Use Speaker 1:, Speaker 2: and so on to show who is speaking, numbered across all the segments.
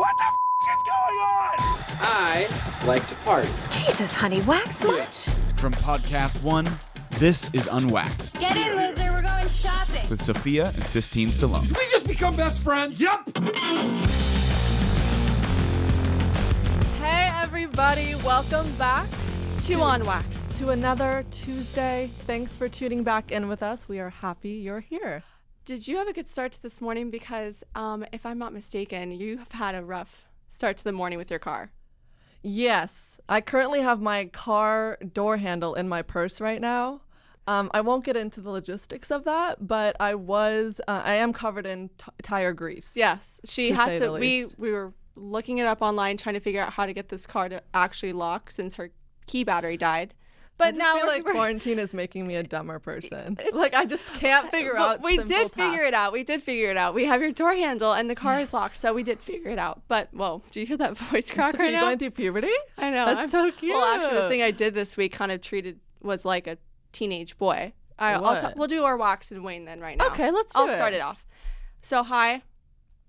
Speaker 1: What the is going on?
Speaker 2: I like to party.
Speaker 3: Jesus, honey, wax much?
Speaker 1: From Podcast 1, this is Unwaxed.
Speaker 4: Get in, loser. We're going shopping.
Speaker 1: With Sophia and Sistine Stallone.
Speaker 2: Did we just become best friends?
Speaker 1: Yup!
Speaker 5: Hey, everybody. Welcome back to Unwaxed, to another Tuesday. Thanks for tuning back in with us. We are happy you're here.
Speaker 6: Did you have a good start to this morning? Because if I'm not mistaken, you have had a rough start to the morning with your car.
Speaker 5: Yes. I currently have my car door handle in my purse right now. I won't get into the logistics of that, but I am covered in tire grease.
Speaker 6: Yes. She had to, we
Speaker 5: least.
Speaker 6: were looking it up online trying to figure out how to get this car to actually lock since her key battery died. But
Speaker 5: I feel like quarantine is making me a dumber person. Like I just can't figure out.
Speaker 6: We did figure it out. We did figure it out. We have your door handle and the car is locked, so we did figure it out. But whoa, do you hear that voice crack right now?
Speaker 5: Are you going through puberty?
Speaker 6: I know.
Speaker 5: That's so cute.
Speaker 6: Well, actually, the thing I did this week kind of was like a teenage boy. We'll do our wax and wane then right now.
Speaker 5: Okay, let's do it.
Speaker 6: I'll start it off. So hi,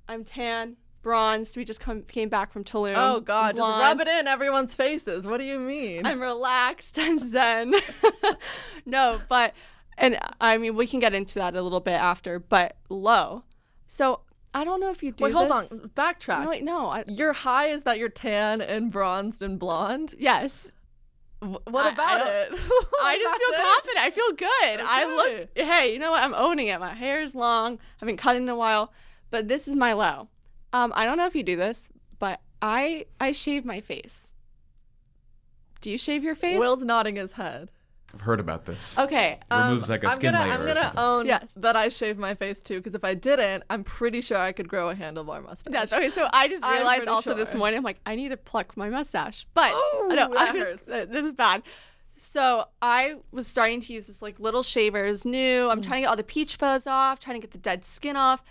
Speaker 6: I'm tan. Bronzed. We just came back from Tulum.
Speaker 5: Oh God,
Speaker 6: blonde.
Speaker 5: just rub it in everyone's faces. What do you mean?
Speaker 6: I'm relaxed. I'm zen. No, and I mean, we can get into that a little bit after, but low. So I don't know if you do
Speaker 5: Wait, hold
Speaker 6: this.
Speaker 5: on. Backtrack.
Speaker 6: No.
Speaker 5: Your high is that you're tan and bronzed and blonde?
Speaker 6: Yes.
Speaker 5: What about it?
Speaker 6: I just feel confident. I feel good.
Speaker 5: Okay.
Speaker 6: I look, hey, you know what? I'm owning it. My hair is long. I haven't cut in a while, but this is my low. I don't know if you do this, but I shave my face. Do you shave your face?
Speaker 5: Will's nodding his head.
Speaker 1: I've heard about this.
Speaker 6: Okay.
Speaker 1: Removes like a skin layer
Speaker 5: I'm
Speaker 1: or
Speaker 5: gonna
Speaker 1: something.
Speaker 5: own
Speaker 6: Yes.
Speaker 5: that I shave my face too, because if I didn't, I'm pretty sure I could grow a handlebar mustache.
Speaker 6: That's okay. So I just
Speaker 5: I'm
Speaker 6: realized
Speaker 5: pretty
Speaker 6: also this
Speaker 5: sure.
Speaker 6: morning, I'm like, I need to pluck my mustache. But
Speaker 5: Ooh, hurts.
Speaker 6: this is bad. So I was starting to use this like little shavers, new. I'm trying to get all the peach fuzz off, trying to get the dead skin off.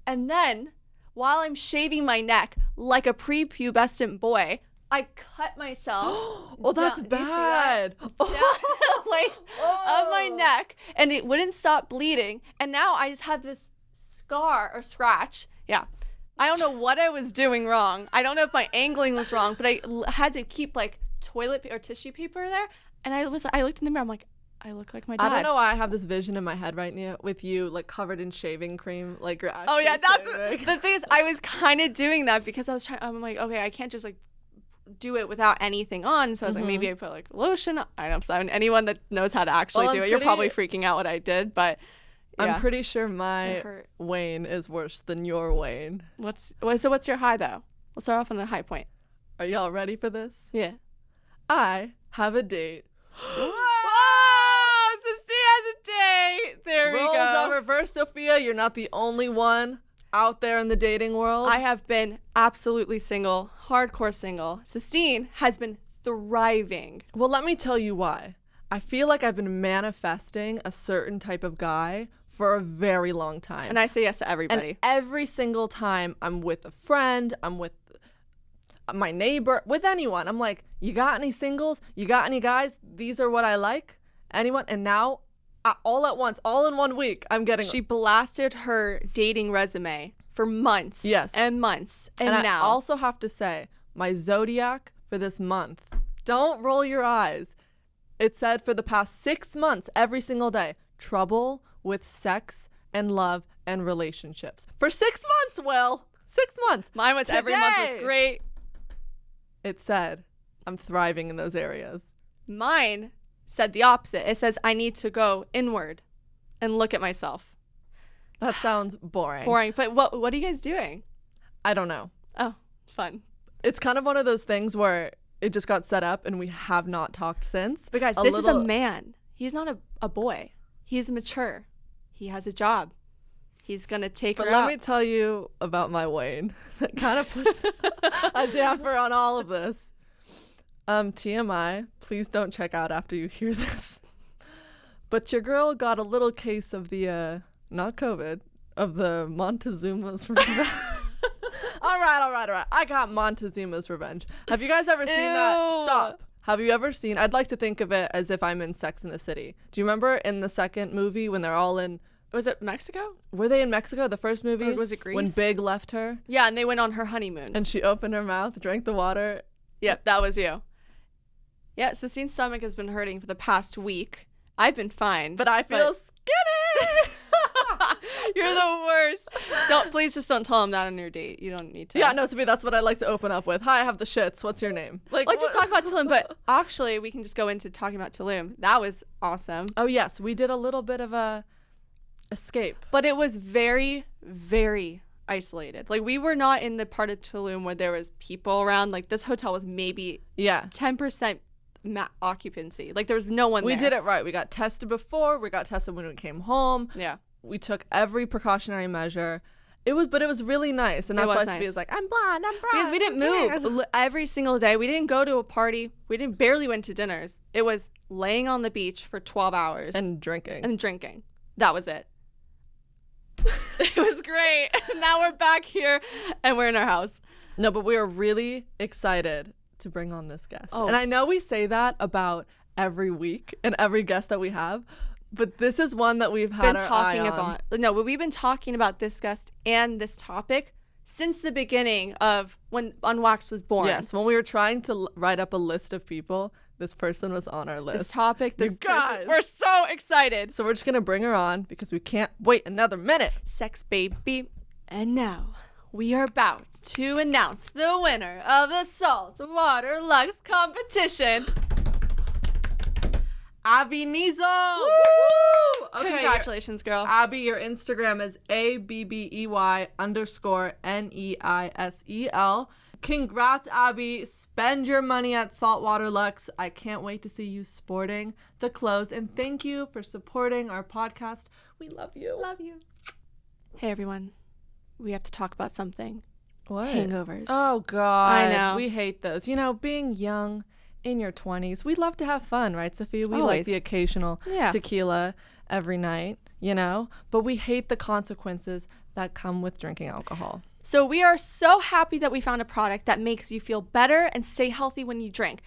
Speaker 6: And then while I'm shaving my neck like a prepubescent boy, I cut myself.
Speaker 5: Oh, that's
Speaker 6: down, do you see
Speaker 5: bad.
Speaker 6: that? Down the length of my neck, and it wouldn't stop bleeding. And now I just have this scar or scratch. Yeah. I don't know what I was doing wrong. I don't know if my angling was wrong, but I had to keep like toilet or tissue paper there. And I looked in the mirror. I'm like, I look like my dad.
Speaker 5: I don't know why I have this vision in my head right now with you like covered in shaving cream, like you're actually
Speaker 6: Oh yeah,
Speaker 5: shaving.
Speaker 6: the thing is, I was kind of doing that because I'm like, okay, I can't just like do it without anything on. So I was like, maybe I put like lotion. I don't know. Anyone that knows how to actually do it, you're probably freaking out what I did, but yeah.
Speaker 5: I'm pretty sure my Wayne is worse than your Wayne.
Speaker 6: So what's your high though? We'll start off on a high point.
Speaker 5: Are y'all ready for this?
Speaker 6: Yeah.
Speaker 5: I have a date.
Speaker 6: Wow! Sistine has a date. There we
Speaker 5: Roles
Speaker 6: go.
Speaker 5: are reversed, Sophia. You're not the only one out there in the dating world.
Speaker 6: I have been absolutely single, hardcore single. Sistine has been thriving.
Speaker 5: Well, let me tell you why. I feel like I've been manifesting a certain type of guy for a very long time.
Speaker 6: And I say yes to everybody.
Speaker 5: And every single time I'm with a friend, I'm with my neighbor, with anyone, I'm like, you got any singles? You got any guys? These are what I like. Anyone? And now, all at once, all in 1 week, I'm getting...
Speaker 6: She blasted her dating resume for months.
Speaker 5: Yes.
Speaker 6: And months. And now...
Speaker 5: I also have to say, my zodiac for this month, don't roll your eyes. It said for the past 6 months, every single day, trouble with sex and love and relationships. For 6 months, Will. 6 months.
Speaker 6: Mine was every month was great.
Speaker 5: It said, I'm thriving in those areas.
Speaker 6: Mine said the opposite. It says I need to go inward and look at myself.
Speaker 5: That sounds boring.
Speaker 6: Boring. But what are you guys doing?
Speaker 5: I don't know.
Speaker 6: Oh, fun.
Speaker 5: It's kind of one of those things where it just got set up and we have not talked since.
Speaker 6: But guys, this is a man. He's not a boy. He's mature. He has a job. He's going to take her out.
Speaker 5: But let me tell you about my Wayne. That kind of puts a damper on all of this. TMI, please don't check out after you hear this. But your girl got a little case of the, not COVID, of the Montezuma's revenge. All right. I got Montezuma's revenge. Have you guys ever seen that? Stop. Have you ever seen, I'd like to think of it as if I'm in Sex and the City. Do you remember in the second movie when they're all in
Speaker 6: Was it Mexico?
Speaker 5: Were they in Mexico, the first movie?
Speaker 6: Or was it Greece?
Speaker 5: When Big left her
Speaker 6: Yeah, and they went on her honeymoon.
Speaker 5: and she opened her mouth, drank the water.
Speaker 6: Yep, that was you. Yeah, Sistine's stomach has been hurting for the past week. I've been fine.
Speaker 5: But I feel skinny!
Speaker 6: You're the worst. Please just don't tell him that on your date. You don't need to.
Speaker 5: Yeah, no, Sophie, that's what I like to open up with. Hi, I have the shits. What's your name?
Speaker 6: Let's just talk about Tulum, but actually we can just go into talking about Tulum. That was awesome.
Speaker 5: Oh, yes, we did a little bit of a escape.
Speaker 6: But it was very, very isolated. Like, we were not in the part of Tulum where there was people around. Like, this hotel was maybe 10% occupancy. Like, there was no one there.
Speaker 5: We did it right. We got tested before. We got tested when we came home.
Speaker 6: Yeah.
Speaker 5: We took every precautionary measure. It was really nice. And that's why Sophie was like, I'm blonde, I'm brown.
Speaker 6: Because we didn't move every single day. We didn't go to a party. We barely went to dinners. It was laying on the beach for 12 hours.
Speaker 5: And drinking.
Speaker 6: That was it. It was great. Now we're back here and we're in our house.
Speaker 5: No, but we are really excited to bring on this guest.
Speaker 6: Oh.
Speaker 5: And I know we say that about every week and every guest that we have, but this is one that we've had our eye on.
Speaker 6: No, but we've been talking about this guest and this topic since the beginning of when Unwaxed was born.
Speaker 5: Yes, when we were trying to write up a list of people, this person was on our list.
Speaker 6: This topic,
Speaker 5: You guys.
Speaker 6: we're so excited.
Speaker 5: So we're just going to bring her on because we can't wait another minute.
Speaker 6: Sex baby. And now we are about to announce the winner of the Saltwater Lux competition.
Speaker 5: Abby Nizo.
Speaker 6: Woo!
Speaker 5: Okay,
Speaker 6: Congratulations, girl.
Speaker 5: Abby, your Instagram is ABBEY_NEISEL. Congrats, Abby. Spend your money at Saltwater Lux. I can't wait to see you sporting the clothes. And thank you for supporting our podcast. We love you.
Speaker 6: Love you. Hey, everyone. We have to talk about something.
Speaker 5: What?
Speaker 6: Hangovers.
Speaker 5: Oh, God.
Speaker 6: I know.
Speaker 5: We hate those. You know, being young in your 20s, we love to have fun, right, Sophia? We like
Speaker 6: Always.
Speaker 5: the occasional tequila every night, you know? But we hate the consequences that come with drinking alcohol.
Speaker 6: So we are so happy that we found a product that makes you feel better and stay healthy when you drink.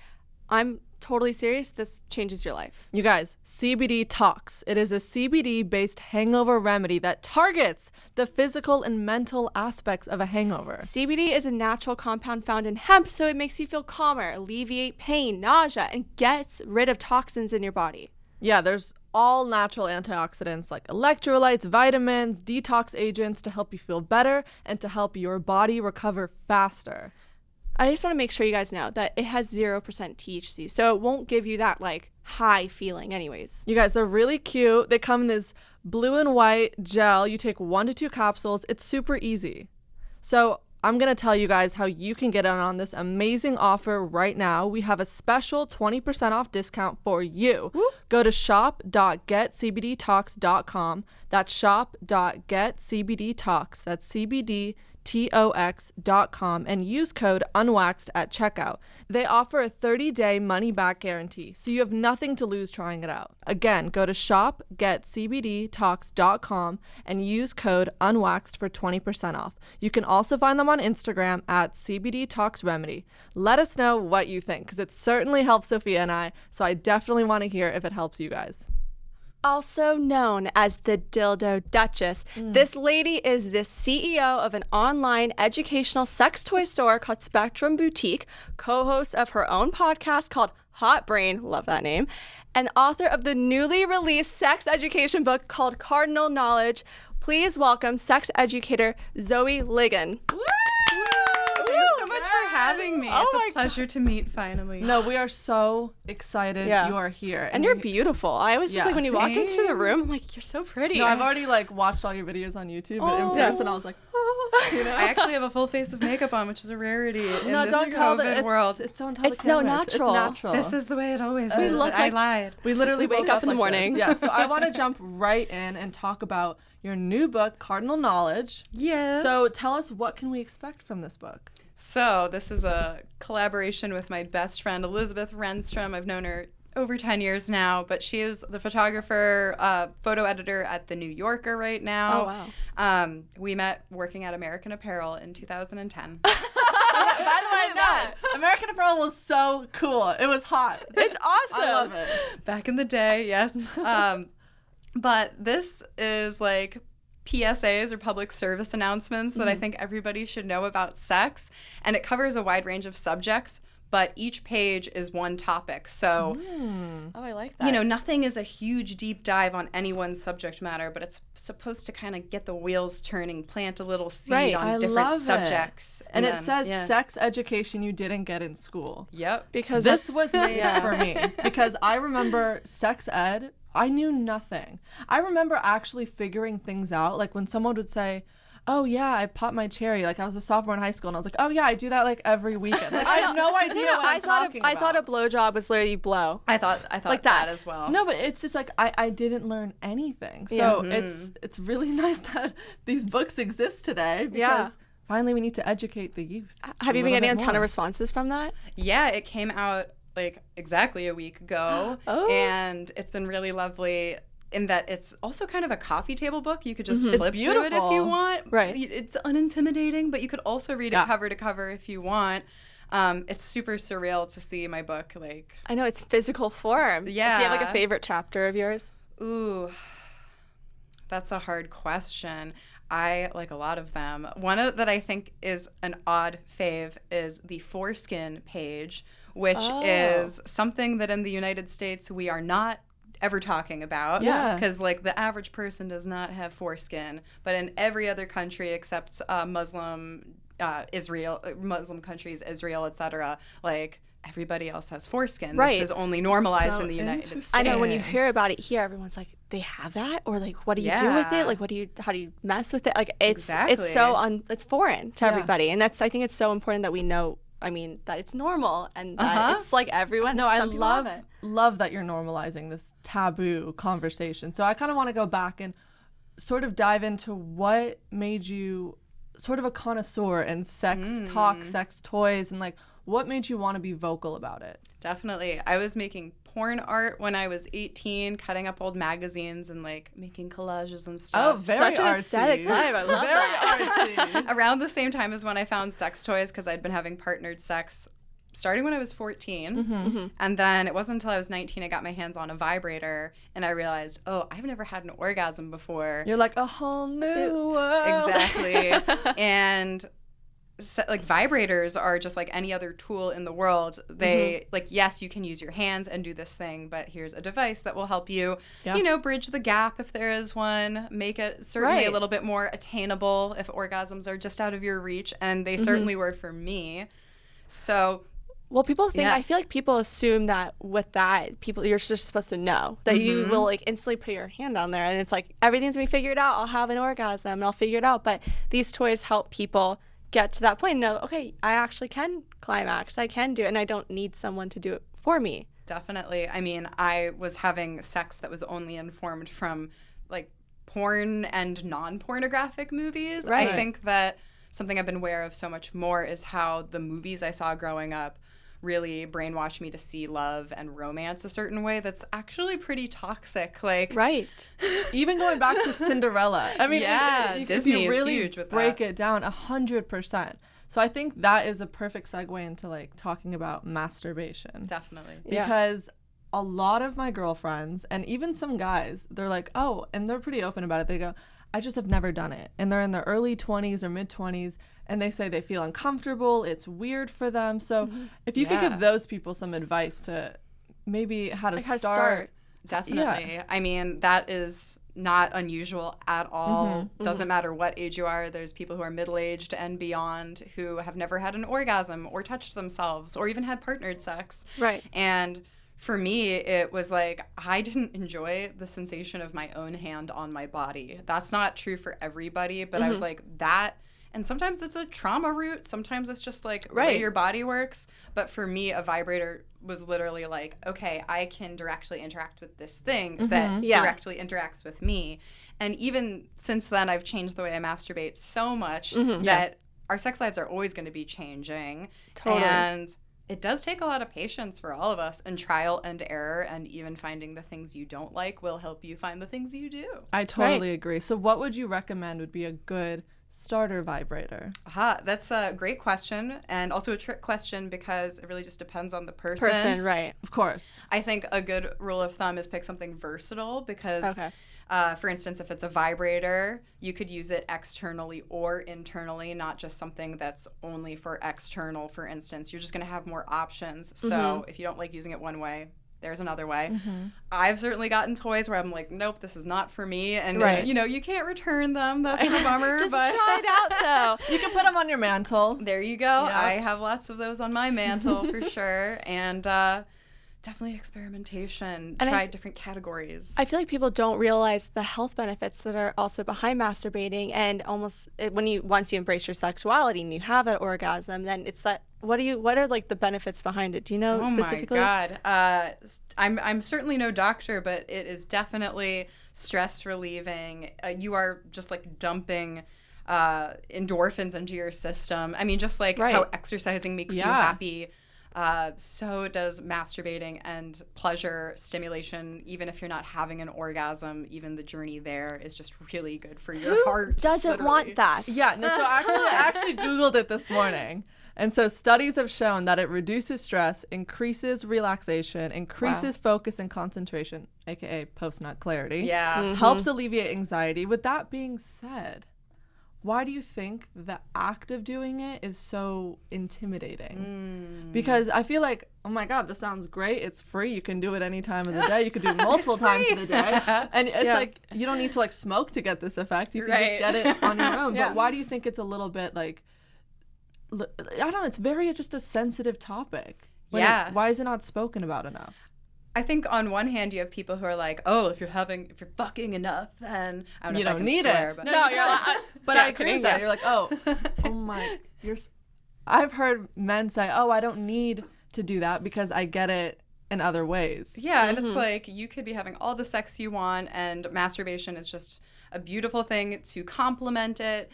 Speaker 6: I'm totally serious. This changes your life.
Speaker 5: You guys, CBD Talks. It is a CBD-based hangover remedy that targets the physical and mental aspects of a hangover.
Speaker 6: CBD is a natural compound found in hemp, so it makes you feel calmer, alleviate pain, nausea, and gets rid of toxins in your body.
Speaker 5: Yeah, there's all natural antioxidants like electrolytes, vitamins, detox agents to help you feel better and to help your body recover faster.
Speaker 6: I just want to make sure you guys know that it has 0% THC, so it won't give you that like high feeling anyways.
Speaker 5: You guys, they're really cute. They come in this blue and white gel. You take 1 to 2 capsules. It's super easy. So I'm going to tell you guys how you can get in on this amazing offer right now. We have a special 20% off discount for you.
Speaker 6: Woo.
Speaker 5: Go to shop.getcbdtalks.com. That's shop.getcbdtalks. That's CBDTOX.com and use code UNWAXED at checkout. They offer a 30-day money-back guarantee, so you have nothing to lose trying it out. Again, go to shop.getcbdtalks.com and use code UNWAXED for 20% off. You can also find them on Instagram at CBD Talks Remedy. Let us know what you think, because it certainly helps Sophia and I, so I definitely want to hear if it helps you guys.
Speaker 6: Also known as the Dildo Duchess, this lady is the CEO of an online educational sex toy store called Spectrum Boutique, co-host of her own podcast called Hot Brain, love that name, and author of the newly released sex education book called Cardinal Knowledge. Please welcome sex educator Zoe Ligon.
Speaker 7: Thanks so much for having me. It's a pleasure to meet finally.
Speaker 5: No, we are so excited you are here.
Speaker 6: And you're beautiful. I was just like, when you walked into the
Speaker 7: Same.
Speaker 6: room, I'm like, you're so pretty.
Speaker 5: No, I've already like watched all your videos on YouTube, but in person I was like, you know?
Speaker 7: I actually have a full face of makeup on, which is a rarity in
Speaker 5: No,
Speaker 7: this
Speaker 5: don't tell
Speaker 7: COVID world.
Speaker 5: Don't tell
Speaker 6: It's
Speaker 5: the
Speaker 6: no
Speaker 5: cameras.
Speaker 6: natural.
Speaker 5: It's natural.
Speaker 7: This is the way it always is.
Speaker 6: look
Speaker 7: I
Speaker 6: like-
Speaker 7: lied.
Speaker 5: We literally
Speaker 6: wake
Speaker 5: woke
Speaker 6: up in the
Speaker 5: like
Speaker 6: morning.
Speaker 5: This. Yeah, so I want to jump right in and talk about your new book, Cardinal Knowledge.
Speaker 7: Yes.
Speaker 5: So tell us, what can we expect from this book?
Speaker 7: So this is a collaboration with my best friend, Elizabeth Renstrom. I've known her over 10 years now, but she is the photographer, photo editor at The New Yorker right now.
Speaker 6: Oh, wow.
Speaker 7: We met working at American Apparel in 2010.
Speaker 5: By the way, no, American Apparel was so cool. It was hot.
Speaker 6: It's awesome.
Speaker 5: I love it.
Speaker 7: Back in the day, yes. But this is like PSAs or public service announcements that I think everybody should know about sex. And it covers a wide range of subjects, but each page is one topic. So,
Speaker 6: Oh, I like that.
Speaker 7: you know, nothing is a huge deep dive on any one subject matter, but it's supposed to kind of get the wheels turning, plant a little seed
Speaker 6: Right.
Speaker 7: on
Speaker 5: I
Speaker 7: different
Speaker 5: love
Speaker 7: subjects.
Speaker 5: it. And it
Speaker 7: then-
Speaker 5: says
Speaker 6: yeah.
Speaker 5: sex education you didn't get in school.
Speaker 7: Yep.
Speaker 6: because
Speaker 5: This
Speaker 6: that's-
Speaker 5: was made for me because I remember sex ed. I knew nothing. I remember actually figuring things out. Like when someone would say, oh yeah, I popped my cherry. Like I was a sophomore in high school and I was like, oh yeah, I do that like every weekend. Like I had no idea what I'm talking
Speaker 6: I
Speaker 5: about.
Speaker 6: thought a blowjob was literally blow.
Speaker 7: I thought
Speaker 6: Like
Speaker 7: that
Speaker 6: that.
Speaker 7: as well.
Speaker 5: No, but it's just like I didn't learn anything. So it's really nice that these books exist today because
Speaker 6: Yeah.
Speaker 5: finally we need to educate the youth.
Speaker 6: Have you been
Speaker 5: little
Speaker 6: getting a
Speaker 5: bit
Speaker 6: ton of
Speaker 5: more.
Speaker 6: responses from that?
Speaker 7: Yeah, it came out like exactly a week ago.
Speaker 6: Oh.
Speaker 7: And it's been really lovely in that it's also kind of a coffee table book. You could just flip through it if
Speaker 5: beautiful.
Speaker 7: you want.
Speaker 6: Right.
Speaker 7: It's unintimidating, but you could also read it cover to cover if you want. It's super surreal to see my book like
Speaker 6: I know it's physical form.
Speaker 7: Yeah.
Speaker 6: Do you have like a favorite chapter of yours?
Speaker 7: ooh. That's a hard question. I like a lot of them. One that I think is an odd fave is the foreskin page, which is something that in the United States we are not ever talking about.
Speaker 5: Yeah.
Speaker 7: Because like the average person does not have foreskin, but in every other country except Muslim countries, Israel, etc., like everybody else has foreskin.
Speaker 6: Right.
Speaker 7: This is only normalized
Speaker 5: So
Speaker 7: in the United States.
Speaker 6: I know when you hear about it here, everyone's like, they have that, or like, what do you do with
Speaker 7: Yeah.
Speaker 6: it? Like, how do you mess with it? Like, it's
Speaker 7: Exactly.
Speaker 6: it's foreign to everybody, and I think it's so important that we know. I mean, that it's normal and that it's like everyone.
Speaker 5: No, I
Speaker 6: some people have
Speaker 5: love
Speaker 6: it.
Speaker 5: that you're normalizing this taboo conversation. So I kind of want to go back and sort of dive into what made you sort of a connoisseur in sex talk, sex toys, and like what made you want to be vocal about it?
Speaker 7: Definitely. I was making porn art when I was 18, cutting up old magazines and like making collages and stuff.
Speaker 5: Oh, very
Speaker 6: Such an
Speaker 5: artsy.
Speaker 6: aesthetic vibe. I love that.
Speaker 7: Around the same time as when I found sex toys, because I'd been having partnered sex starting when I was 14. And then it wasn't until I was 19 I got my hands on a vibrator and I realized, oh, I've never had an orgasm before.
Speaker 5: You're like a whole new world.
Speaker 7: Exactly. And like vibrators are just like any other tool in the world. They like, yes, you can use your hands and do this thing, but here's a device that will help you, you know, bridge the gap if there is one, make it certainly a little bit more attainable if orgasms are just out of your reach, and they certainly were for me. So
Speaker 6: Well, people think,
Speaker 7: Yeah.
Speaker 6: I feel like people assume that with that, you're just supposed to know that you will like instantly put your hand on there and it's like, everything's gonna be figured out. I'll have an orgasm and I'll figure it out. But these toys help people get to that point and know, okay, I actually can climax. I can do it and I don't need someone to do it for me.
Speaker 7: definitely. I mean, I was having sex that was only informed from like porn and non-pornographic movies.
Speaker 6: Right.
Speaker 7: I think that something I've been aware of so much more is how the movies I saw growing up really brainwashed me to see love and romance a certain way that's actually pretty toxic. Like,
Speaker 6: Right.
Speaker 5: Even going back to Cinderella. I mean,
Speaker 7: Yeah,
Speaker 5: if
Speaker 7: Disney
Speaker 5: you
Speaker 7: is
Speaker 5: really
Speaker 7: huge with
Speaker 5: break
Speaker 7: that.
Speaker 5: it down 100%. So I think that is a perfect segue into like talking about masturbation.
Speaker 7: definitely.
Speaker 6: Yeah.
Speaker 5: Because a lot of my girlfriends and even some guys, they're like, oh, and they're pretty open about it. They go, I just have never done it. And they're in their early 20s or mid 20s and they say they feel uncomfortable. It's weird for them. So if you could
Speaker 7: Yeah.
Speaker 5: give those people some advice to maybe how to
Speaker 6: Like how to
Speaker 5: start.
Speaker 6: start.
Speaker 7: Definitely. I mean, that is not unusual at all. Doesn't matter what age you are. There's people who are middle-aged and beyond who have never had an orgasm or touched themselves or even had partnered sex.
Speaker 6: Right.
Speaker 7: And for me, it was like I didn't enjoy the sensation of my own hand on my body. That's not true for everybody, but I was like, that. And sometimes it's a trauma root. Sometimes it's just like the way
Speaker 6: Right.
Speaker 7: your body works. But for me, a vibrator was literally like, okay, I can directly interact with this thing that
Speaker 6: Yeah.
Speaker 7: directly interacts with me. And even since then, I've changed the way I masturbate so much that our sex lives are always going to be changing.
Speaker 6: Totally.
Speaker 7: And it does take a lot of patience for all of us, and trial and error, and even finding the things you don't like will help you find the things you do.
Speaker 5: I totally agree. So what would you recommend would be a good starter vibrator?
Speaker 7: Aha, that's a great question, and also a trick question because it really just depends on the person.
Speaker 6: Right.
Speaker 5: Of course.
Speaker 7: I think a good rule of thumb is pick something versatile because
Speaker 6: Okay.
Speaker 7: For instance, if it's a vibrator, you could use it externally or internally, not just something that's only for external, for instance. You're just going to have more options. So if you don't like using it one way, there's another way. I've certainly gotten toys where I'm like, nope, this is not for me. And, you know, you can't return them. That's a bummer.
Speaker 5: Just
Speaker 7: but
Speaker 5: try it out, though. You can put them on your mantle.
Speaker 7: There you go.
Speaker 5: Yeah.
Speaker 7: I have lots of those on my mantle for sure. And definitely experimentation.
Speaker 8: And
Speaker 7: try different categories.
Speaker 8: I feel like people don't realize the health benefits that are also behind masturbating, and once you embrace your sexuality and you have an orgasm, then it's that. What are like the benefits behind it? Do you know specifically?
Speaker 7: Oh my God. I'm certainly no doctor, but it is definitely stress relieving. You are just like dumping endorphins into your system. I mean, just like how exercising makes you happy. So does masturbating, and pleasure stimulation. Even if you're not having an orgasm, even the journey there is just really good for your heart.
Speaker 8: Doesn't want that?
Speaker 5: Yeah, no, so I actually Googled it this morning. And so studies have shown that it reduces stress, increases relaxation, increases focus and concentration, aka post-nut clarity.
Speaker 7: Yeah.
Speaker 5: Helps alleviate anxiety. With that being said, why do you think the act of doing it is so intimidating? Because I feel like, oh my God, this sounds great. It's free. You can do it any time of the day. You could do it multiple times of the day. And it's like, you don't need to like smoke to get this effect. You can just get it on your own. But why do you think it's a little bit like, I don't know, it's very just a sensitive topic. Why is it not spoken about enough?
Speaker 7: I think on one hand you have people who are like, oh, if you're fucking enough, then I don't know
Speaker 5: you
Speaker 7: if I
Speaker 5: don't
Speaker 7: can
Speaker 5: need
Speaker 7: swear,
Speaker 5: it.
Speaker 7: But
Speaker 5: No, you're like, but I agree with that. You're like, oh my, I've heard men say, oh, I don't need to do that because I get it in other ways.
Speaker 7: Yeah, and it's like you could be having all the sex you want, and masturbation is just a beautiful thing to complement it.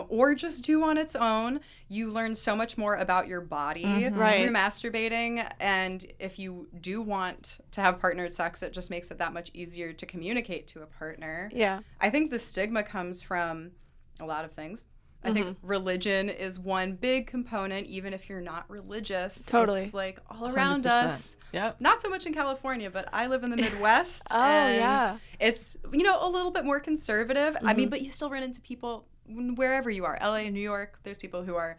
Speaker 7: Or just do on its own. You learn so much more about your body through masturbating. And if you do want to have partnered sex, it just makes it that much easier to communicate to a partner.
Speaker 8: Yeah.
Speaker 7: I think the stigma comes from a lot of things. I think religion is one big component, even if you're not religious.
Speaker 8: Totally.
Speaker 7: It's like all around
Speaker 5: 100%.
Speaker 7: us.
Speaker 5: Yep.
Speaker 7: Not so much in California, but I live in the Midwest.
Speaker 8: Oh,
Speaker 7: and
Speaker 8: yeah.
Speaker 7: It's, a little bit more conservative. I mean, but you still run into people wherever you are, LA, New York, there's people who are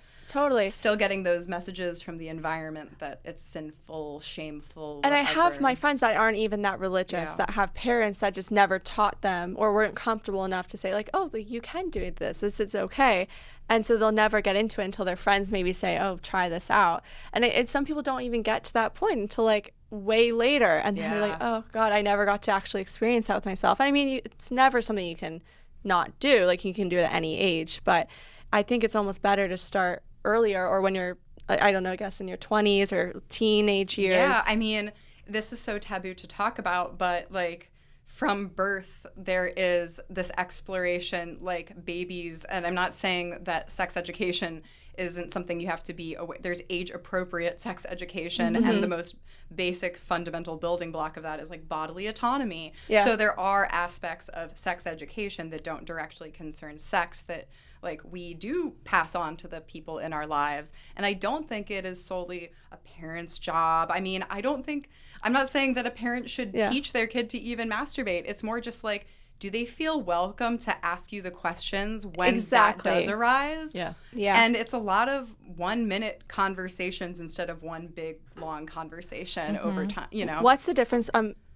Speaker 7: still getting those messages from the environment that it's sinful, shameful,
Speaker 8: And
Speaker 7: whatever.
Speaker 8: I have my friends that aren't even that religious, that have parents that just never taught them or weren't comfortable enough to say like, oh, like, you can do this is okay. And so they'll never get into it until their friends maybe say, oh, try this out. And some people don't even get to that point until like way later. And then they're like, oh God, I never got to actually experience that with myself. And I mean, it's never something you can not do. Like, you can do it at any age, but I think it's almost better to start earlier, or when you're, I don't know, I guess in your 20s or teenage years.
Speaker 7: Yeah, I mean, this is so taboo to talk about, but like from birth, there is this exploration, like babies, and I'm not saying that sex education isn't something you have to be aware. There's age appropriate sex education, and the most basic fundamental building block of that is like bodily autonomy. So there are aspects of sex education that don't directly concern sex that like we do pass on to the people in our lives. And I don't think it is solely a parent's job. I mean, I'm not saying that a parent should teach their kid to even masturbate. It's more just like, do they feel welcome to ask you the questions when that does arise?
Speaker 5: Yes.
Speaker 8: Yeah.
Speaker 7: And it's a lot of 1-minute conversations instead of one big long conversation over time,
Speaker 8: What's the difference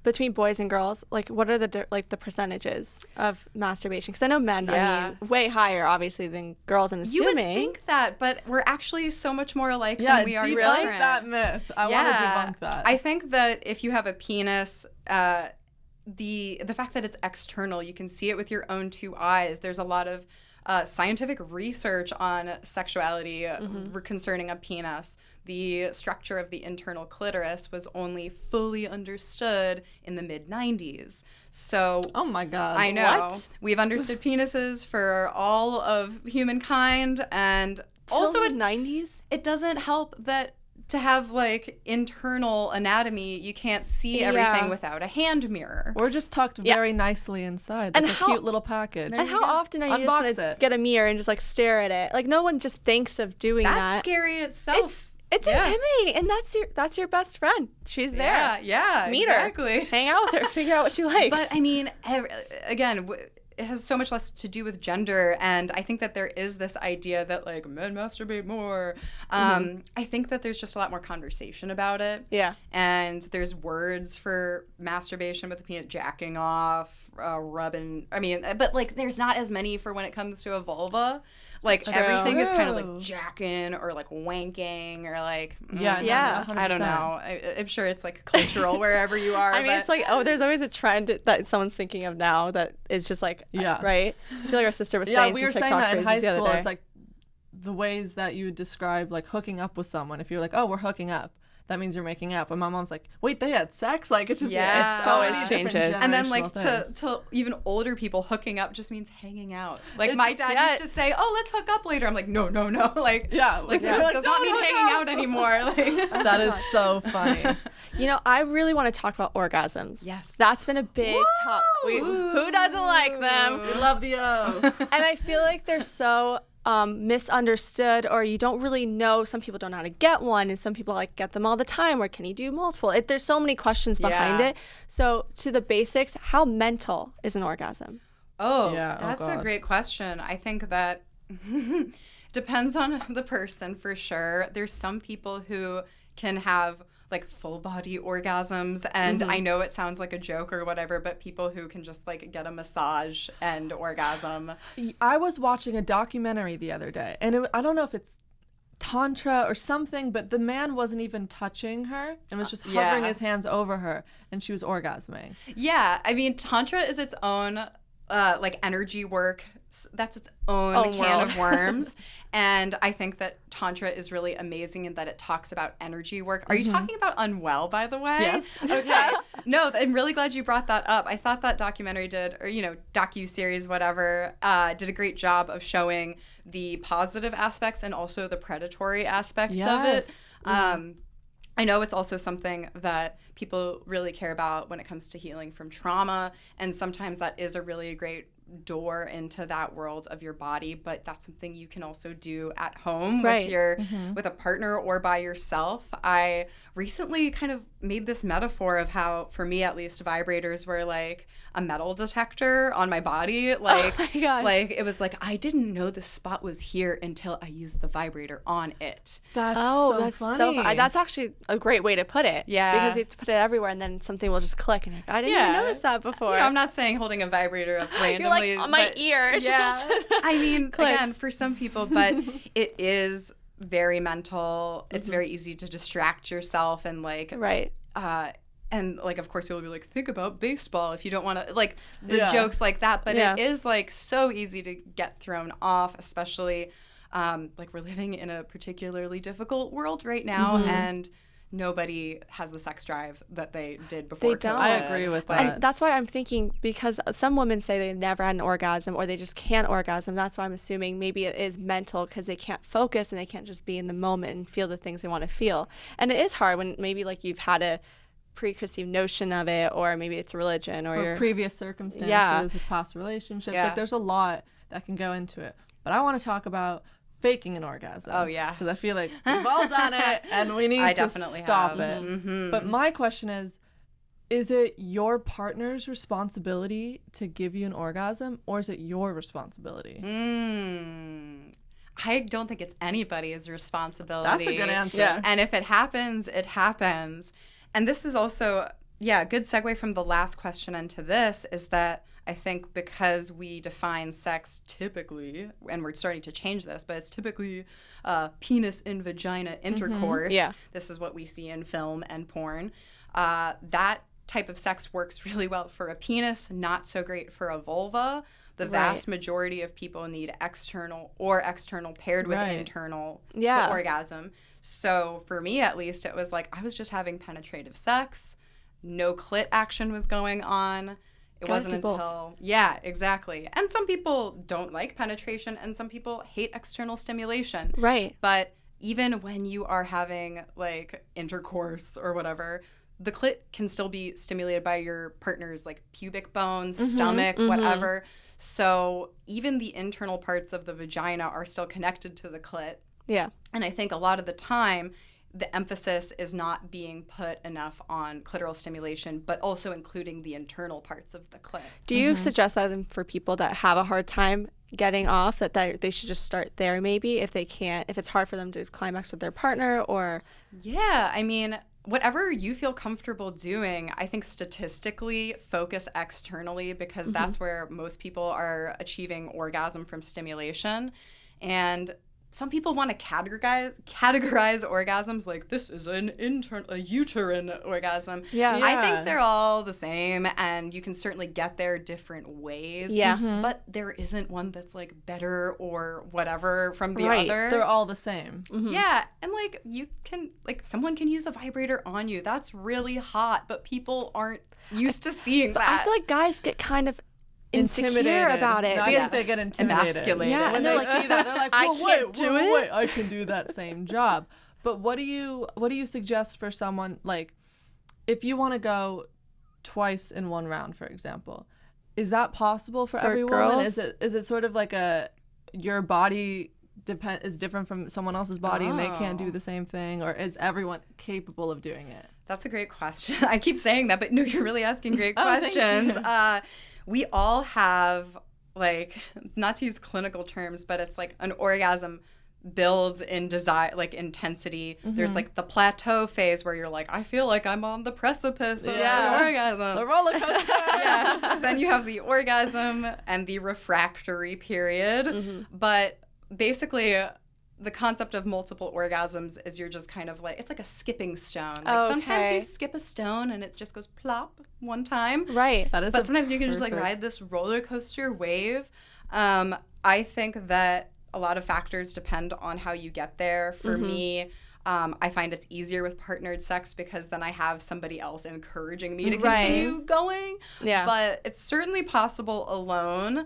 Speaker 8: between boys and girls? Like, what are the percentages of masturbation? Because I know men, I mean, way higher, obviously, than girls, and assuming.
Speaker 7: You would think that, but we're actually so much more alike than we are
Speaker 5: debunk
Speaker 7: different.
Speaker 5: that myth. I want to debunk that.
Speaker 7: I think that if you have a penis, the fact that it's external, you can see it with your own two eyes. There's a lot of scientific research on sexuality concerning a penis. The structure of the internal clitoris was only fully understood in the mid-90s. So,
Speaker 5: oh my God.
Speaker 7: I know.
Speaker 8: What?
Speaker 7: We've understood penises for all of humankind, and also
Speaker 8: in the 90s?
Speaker 7: It doesn't help that to have like internal anatomy, you can't see everything without a hand mirror.
Speaker 5: Or just tucked very nicely inside, like a cute little package.
Speaker 8: And how often are you just going to get a mirror and just like stare at it? Like, no one just thinks of doing that.
Speaker 7: That's scary itself.
Speaker 8: It's intimidating, and that's your best friend. She's there.
Speaker 7: Yeah,
Speaker 8: Meet
Speaker 7: exactly.
Speaker 8: her, hang out with her, figure out what she likes.
Speaker 7: But I mean, again, it has so much less to do with gender, and I think that there is this idea that like men masturbate more. I think that there's just a lot more conversation about it.
Speaker 8: Yeah.
Speaker 7: And there's words for masturbation with the penis, jacking off, rubbing. I mean, but like there's not as many for when it comes to a vulva. Like everything is kind of like jacking or like wanking or like I don't know. I'm sure it's like cultural wherever you are.
Speaker 8: I mean, it's like there's always a trend that someone's thinking of now that is just like right. I feel like our sister was saying
Speaker 5: we were
Speaker 8: some
Speaker 5: saying
Speaker 8: TikTok
Speaker 5: that in high
Speaker 8: phrases the other
Speaker 5: school.
Speaker 8: day.
Speaker 5: It's like the ways that you would describe like hooking up with someone. If you're like, oh, we're hooking up, that means you're making up. And my mom's like, wait, they had sex? Like, it's just,
Speaker 8: it always changes.
Speaker 7: And then, like, to even older people, hooking up just means hanging out. Like, my dad used to say, oh, let's hook up later. I'm like, no. Like, that does not mean hanging out anymore. Like,
Speaker 5: that is so funny.
Speaker 8: You know, I really want to talk about orgasms.
Speaker 7: Yes.
Speaker 8: That's been a big topic. Who doesn't like them?
Speaker 5: We love the O.
Speaker 8: And I feel like they're so misunderstood, or you don't really know. Some people don't know how to get one, and some people like get them all the time, or can you do multiple? There's so many questions behind it. So to the basics, how mental is an orgasm?
Speaker 7: That's a great question. I think that depends on the person for sure. There's some people who can have like full body orgasms, and I know it sounds like a joke or whatever, but people who can just like get a massage and orgasm.
Speaker 5: I was watching a documentary the other day, and I don't know if it's tantra or something, but the man wasn't even touching her and was just hovering his hands over her, and she was orgasming.
Speaker 7: Yeah, I mean, tantra is its own like energy work. That's its own can of worms. And I think that tantra is really amazing in that it talks about energy work. Are you talking about Unwell, by the way?
Speaker 5: Yes.
Speaker 7: Okay. No, I'm really glad you brought that up. I thought that documentary docu-series, whatever, did a great job of showing the positive aspects and also the predatory aspects of it. I know it's also something that people really care about when it comes to healing from trauma, and sometimes that is a really great door into that world of your body, but that's something you can also do at home with a partner or by yourself. I recently kind of made this metaphor of how, for me at least, vibrators were like a metal detector on my body. Like, like it was like, I didn't know the spot was here until I used the vibrator on it.
Speaker 5: That's funny.
Speaker 8: That's actually a great way to put it. Yeah. Because you have to put it everywhere, and then something will just click, and you're like, I didn't even notice that before.
Speaker 7: I'm not saying holding a vibrator up randomly.
Speaker 8: You're like, on my ear. It's just
Speaker 7: I mean, again, for some people, but it is very mental. It's very easy to distract yourself and like and like, of course, people will be like, think about baseball if you don't want to, like, the jokes like that. But it is like so easy to get thrown off, especially like we're living in a particularly difficult world right now, and nobody has the sex drive that they did before.
Speaker 8: They don't.
Speaker 5: I agree with that.
Speaker 8: And that's why I'm thinking, because some women say they never had an orgasm or they just can't orgasm. That's why I'm assuming maybe it is mental, because they can't focus and they can't just be in the moment and feel the things they want to feel. And it is hard when maybe like you've had a preconceived notion of it, or maybe it's religion or your
Speaker 5: previous circumstances with past relationships. Like there's a lot that can go into it. But I want to talk about faking an orgasm.
Speaker 7: Oh, yeah.
Speaker 5: Because I feel like we've all done it, and we need to stop it.
Speaker 7: Mm-hmm.
Speaker 5: But my question is it your partner's responsibility to give you an orgasm, or is it your responsibility?
Speaker 7: I don't think it's anybody's responsibility.
Speaker 5: That's a good answer.
Speaker 8: Yeah.
Speaker 7: And if it happens, it happens. And this is also, a good segue from the last question into this, is that I think because we define sex typically, and we're starting to change this, but it's typically penis in vagina intercourse.
Speaker 8: Yeah.
Speaker 7: This is what we see in film and porn. That type of sex works really well for a penis, not so great for a vulva. The vast majority of people need external paired with internal to orgasm. So for me, at least, it was like I was just having penetrative sex. No clit action was going on. It wasn't until exactly. And some people don't like penetration, and some people hate external stimulation.
Speaker 8: Right.
Speaker 7: But even when you are having like intercourse or whatever, the clit can still be stimulated by your partner's like pubic bones, stomach, whatever. So even the internal parts of the vagina are still connected to the clit.
Speaker 8: Yeah.
Speaker 7: And I think a lot of the time the emphasis is not being put enough on clitoral stimulation, but also including the internal parts of the clit.
Speaker 8: Do you suggest that for people that have a hard time getting off, that they should just start there maybe if it's hard for them to climax with their partner? Or
Speaker 7: Yeah, I mean, whatever you feel comfortable doing, I think statistically focus externally, because that's where most people are achieving orgasm from stimulation. And some people want to categorize orgasms like this is a uterine orgasm.
Speaker 8: Yeah.
Speaker 7: I think they're all the same, and you can certainly get there different ways.
Speaker 8: Yeah.
Speaker 7: But there isn't one that's like better or whatever from the
Speaker 8: Right.
Speaker 7: other.
Speaker 5: They're all the same.
Speaker 7: Yeah, and like you can, like someone can use a vibrator on you. That's really hot, but people aren't used to seeing that.
Speaker 8: I feel like guys get kind of insecure
Speaker 5: Intimidated
Speaker 8: about it.
Speaker 5: No, I
Speaker 8: because
Speaker 5: think they get intimidated.
Speaker 7: Emasculated.
Speaker 8: Yeah,
Speaker 5: When
Speaker 8: and
Speaker 5: they
Speaker 8: they're like,
Speaker 5: see that, they're like,
Speaker 8: I
Speaker 5: well,
Speaker 8: can't do it.
Speaker 5: wait, I can do that same job. But what do you suggest for someone, like, if you want to go twice in one round, for example, is that possible for every woman?
Speaker 8: girls?
Speaker 5: Is it sort of like your body is different from someone else's body and they can't do the same thing, or is everyone capable of doing it?
Speaker 7: That's a great question. I keep saying that, but no, you're really asking great
Speaker 5: thank you.
Speaker 7: questions. We all have, like, not to use clinical terms, but it's like an orgasm builds in desire, like intensity. There's like the plateau phase where you're like, I feel like I'm on the precipice of an orgasm.
Speaker 5: The roller coaster.
Speaker 7: Yes. Then you have the orgasm and the refractory period. But basically, the concept of multiple orgasms is you're just kind of like, it's like a skipping stone. Like sometimes you skip a stone and it just goes plop one time.
Speaker 8: Right.
Speaker 5: That is
Speaker 7: But sometimes you can just like
Speaker 5: perfect.
Speaker 7: ride this roller coaster wave. I think that a lot of factors depend on how you get there. For me, I find it's easier with partnered sex because then I have somebody else encouraging me to continue going.
Speaker 8: Yeah.
Speaker 7: But it's certainly possible alone.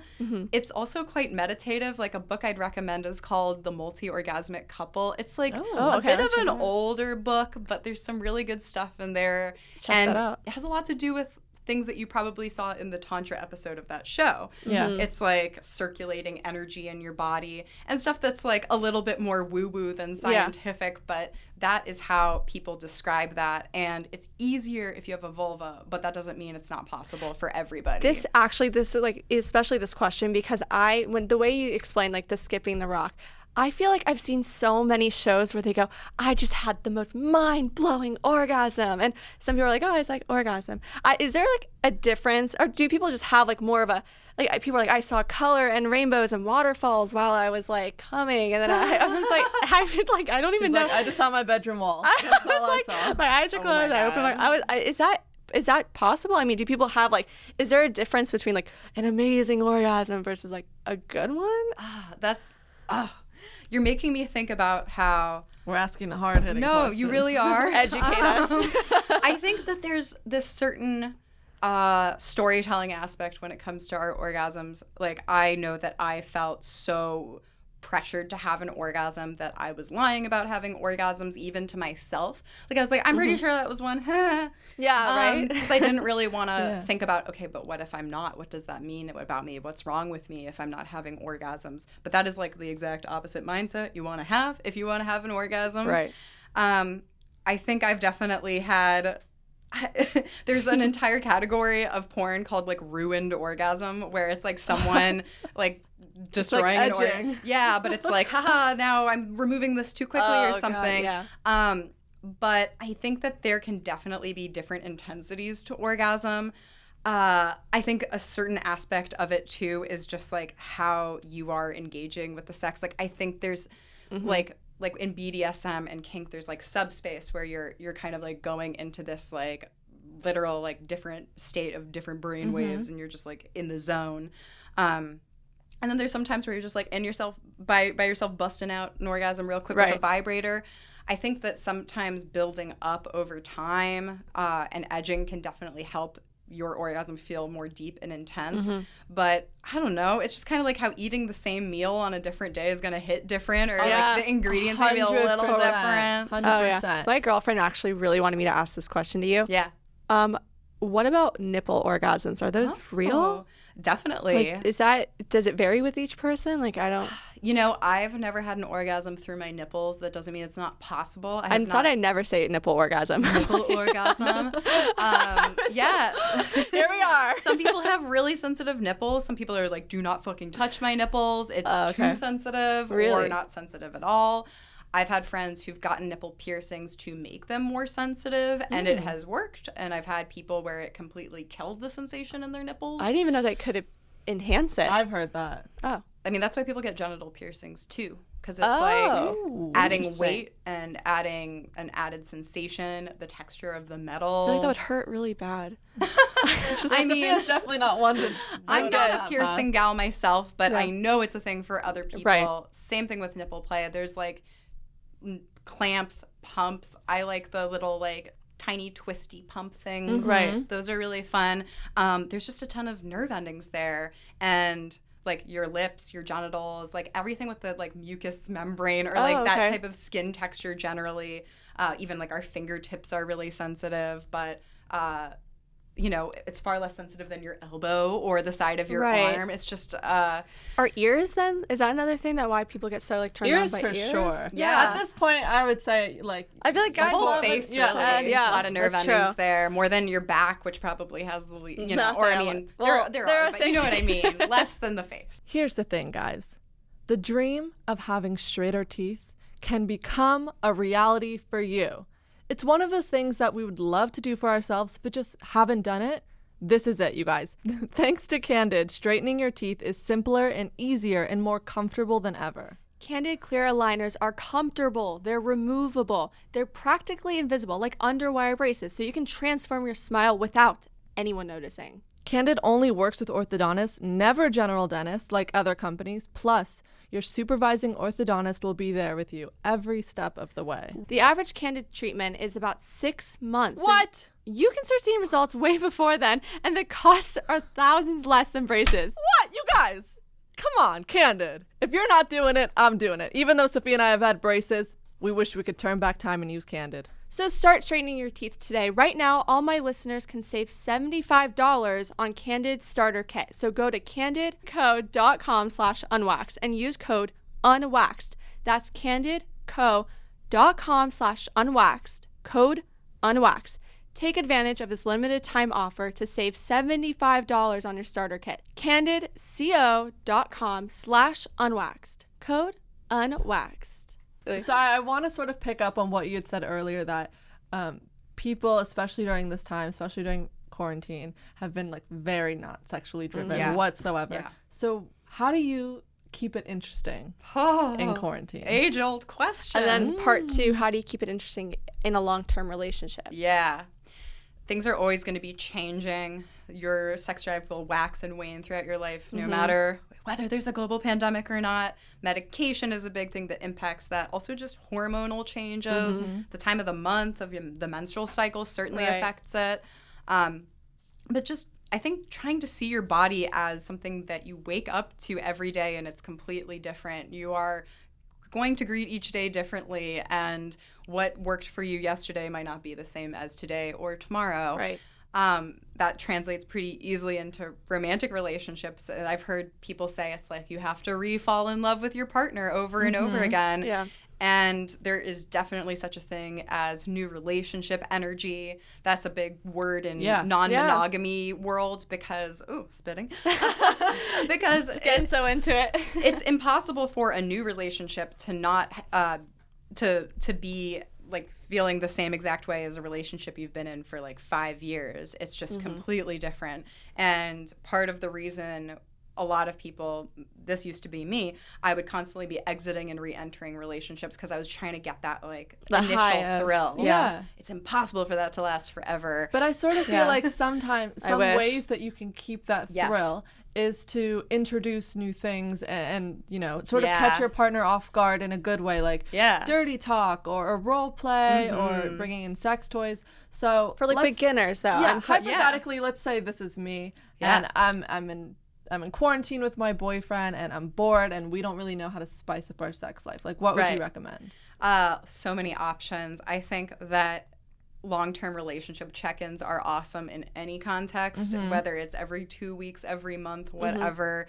Speaker 7: It's also quite meditative. Like a book I'd recommend is called The Multi-Orgasmic Couple. It's like a bit of an older book, but there's some really good stuff in there.
Speaker 8: Check that out.
Speaker 7: It has a lot to do with things that you probably saw in the Tantra episode of that show.
Speaker 5: Yeah.
Speaker 7: It's like circulating energy in your body and stuff that's like a little bit more woo-woo than scientific, but that is how people describe that. And it's easier if you have a vulva, but that doesn't mean it's not possible for everybody.
Speaker 8: This is like, especially this question, because when the way you explain like the skipping the rock, I feel like I've seen so many shows where they go, I just had the most mind-blowing orgasm. And some people are like, oh, it's like orgasm. Is there like a difference? Or do people just have like more of a, like people are like, I saw color and rainbows and waterfalls while I was like coming. And then I was like, I don't even know.
Speaker 5: Like, I just saw my bedroom wall.
Speaker 8: I
Speaker 5: That's
Speaker 8: was
Speaker 5: all
Speaker 8: like,
Speaker 5: I saw.
Speaker 8: my eyes are closed. I open my, is that possible? I mean, do people have like, is there a difference between like an amazing orgasm versus like a good one?
Speaker 7: You're making me think about how...
Speaker 5: We're asking the hard-hitting questions.
Speaker 7: you really are.
Speaker 8: Educate us.
Speaker 7: I think that there's this certain storytelling aspect when it comes to our orgasms. Like, I know that I felt so pressured to have an orgasm that I was lying about having orgasms even to myself. Like, I was like, I'm pretty sure that was one.
Speaker 8: Yeah, right.
Speaker 7: Because I didn't really want to think about, okay, but what if I'm not? What does that mean about me? What's wrong with me if I'm not having orgasms? But that is like the exact opposite mindset you want to have if you want to have an orgasm.
Speaker 8: Right.
Speaker 7: I think I've definitely had... There's an entire category of porn called like ruined orgasm, where it's like someone like destroying
Speaker 5: like
Speaker 7: an orgasm.
Speaker 5: edging.
Speaker 7: Yeah, but it's like, haha, now I'm removing this too quickly or something.
Speaker 8: God, yeah.
Speaker 7: But I think that there can definitely be different intensities to orgasm. I think a certain aspect of it too is just like how you are engaging with the sex. Like I think there's like in BDSM and kink, there's like subspace where you're kind of like going into this like literal like different state of different brain waves, and you're just like in the zone. And then there's some times where you're just like in yourself by yourself busting out an orgasm real quick with a vibrator. I think that sometimes building up over time and edging can definitely help your orgasm feel more deep and intense. But I don't know, it's just kind of like how eating the same meal on a different day is going to hit different, or like the ingredients are going to be a little
Speaker 5: 100%.
Speaker 7: different.
Speaker 5: 100%.
Speaker 8: Oh, yeah. My girlfriend actually really wanted me to ask this question to you.
Speaker 7: Yeah.
Speaker 8: what about nipple orgasms? Are those real?
Speaker 7: Oh, definitely.
Speaker 8: Like, does it vary with each person? Like, I don't.
Speaker 7: You know, I've never had an orgasm through my nipples. That doesn't mean it's not possible.
Speaker 8: I thought I'd never say nipple orgasm.
Speaker 7: Nipple orgasm. Yeah.
Speaker 5: Here we are.
Speaker 7: Some people have really sensitive nipples. Some people are like, do not fucking touch my nipples. It's too sensitive or not sensitive at all. I've had friends who've gotten nipple piercings to make them more sensitive, and it has worked. And I've had people where it completely killed the sensation in their nipples.
Speaker 8: I didn't even know that could enhance it.
Speaker 5: I've heard that.
Speaker 8: Oh.
Speaker 7: I mean, that's why people get genital piercings too, because it's like adding weight and adding an added sensation, the texture of the metal.
Speaker 8: I feel like that would hurt really bad.
Speaker 7: I mean,
Speaker 5: Sophia's definitely not one to.
Speaker 7: I'm not a piercing gal myself, but I know it's a thing for other people.
Speaker 8: Right.
Speaker 7: Same thing with nipple play. There's like clamps, pumps. I like the little like tiny twisty pump things.
Speaker 8: Right.
Speaker 7: Those are really fun. There's just a ton of nerve endings there, and like your lips, your genitals, like everything with the like mucous membrane or like that type of skin texture generally. Even like our fingertips are really sensitive, but you know, it's far less sensitive than your elbow or the side of your arm. It's just
Speaker 8: Are ears then? Is that another thing that why people get so like turned on by ears?
Speaker 5: Ears for sure.
Speaker 7: Yeah.
Speaker 5: At this point, I would say like
Speaker 8: I feel like
Speaker 7: the
Speaker 8: guys
Speaker 7: whole
Speaker 8: love
Speaker 7: face,
Speaker 8: it.
Speaker 7: really. A lot of nerve
Speaker 8: that's
Speaker 7: endings
Speaker 8: true.
Speaker 7: there, more than your back, which probably has the, you know,
Speaker 8: Nothing.
Speaker 7: or I mean,
Speaker 8: Well,
Speaker 7: there
Speaker 8: there
Speaker 7: are,
Speaker 8: are
Speaker 7: but you know what I mean, less than the face.
Speaker 5: Here's the thing, guys. The dream of having straighter teeth can become a reality for you. It's one of those things that we would love to do for ourselves, but just haven't done it. This is it, you guys. Thanks to Candid, straightening your teeth is simpler and easier and more comfortable than ever.
Speaker 8: Candid clear aligners are comfortable, they're removable, they're practically invisible, like underwire braces, so you can transform your smile without anyone noticing.
Speaker 5: Candid only works with orthodontists, never general dentists like other companies. Plus, your supervising orthodontist will be there with you every step of the way.
Speaker 8: The average Candid treatment is about 6 months.
Speaker 5: What?
Speaker 8: You can start seeing results way before then, and the costs are thousands less than braces.
Speaker 5: What? You guys? Come on, Candid. If you're not doing it, I'm doing it. Even though Sophia and I have had braces, we wish we could turn back time and use Candid.
Speaker 8: So start straightening your teeth today. Right now, all my listeners can save $75 on Candid Starter Kit. So go to candidco.com/unwaxed and use code UNWAXED. That's candidco.com/unwaxed, code UNWAXED. Take advantage of this limited time offer to save $75 on your starter kit. candidco.com/unwaxed, code UNWAXED.
Speaker 5: So I want to sort of pick up on what you had said earlier that people, especially during this time, especially during quarantine, have been like very not sexually driven whatsoever.
Speaker 7: Yeah.
Speaker 5: So how do you keep it interesting in quarantine?
Speaker 7: Age-old question.
Speaker 8: And then part 2, how do you keep it interesting in a long-term relationship?
Speaker 7: Yeah. Things are always going to be changing. Your sex drive will wax and wane throughout your life, no matter whether there's a global pandemic or not. Medication is a big thing that impacts that. Also, just hormonal changes. The time of the month of the menstrual cycle certainly affects it. But just, I think, trying to see your body as something that you wake up to every day and it's completely different. You are going to greet each day differently, and what worked for you yesterday might not be the same as today or tomorrow.
Speaker 8: Right.
Speaker 7: That translates pretty easily into romantic relationships. And I've heard people say it's like you have to re-fall in love with your partner over and over again.
Speaker 8: Yeah.
Speaker 7: And there is definitely such a thing as new relationship energy. That's a big word in non-monogamy world because, spitting. Because
Speaker 8: Getting so into it.
Speaker 7: it's impossible for a new relationship to not to be like feeling the same exact way as a relationship you've been in for like 5 years. It's just completely different. And part of the reason a lot of people, this used to be me, I would constantly be exiting and re-entering relationships because I was trying to get that like
Speaker 8: The
Speaker 7: initial
Speaker 8: high of-
Speaker 7: thrill.
Speaker 5: Yeah.
Speaker 7: It's impossible for that to last forever.
Speaker 5: But I sort of feel like sometimes some
Speaker 8: wish.
Speaker 5: ways that you can keep that thrill is to introduce new things and you know, sort of catch your partner off guard in a good way, like dirty talk or a role play or bringing in sex toys. So
Speaker 8: For like beginners, though.
Speaker 5: Yeah, hypothetically, let's say this is me and I'm in quarantine with my boyfriend and I'm bored and we don't really know how to spice up our sex life. Like, what would you recommend?
Speaker 7: So many options. I think that long-term relationship check-ins are awesome in any context, whether it's every 2 weeks, every month, whatever.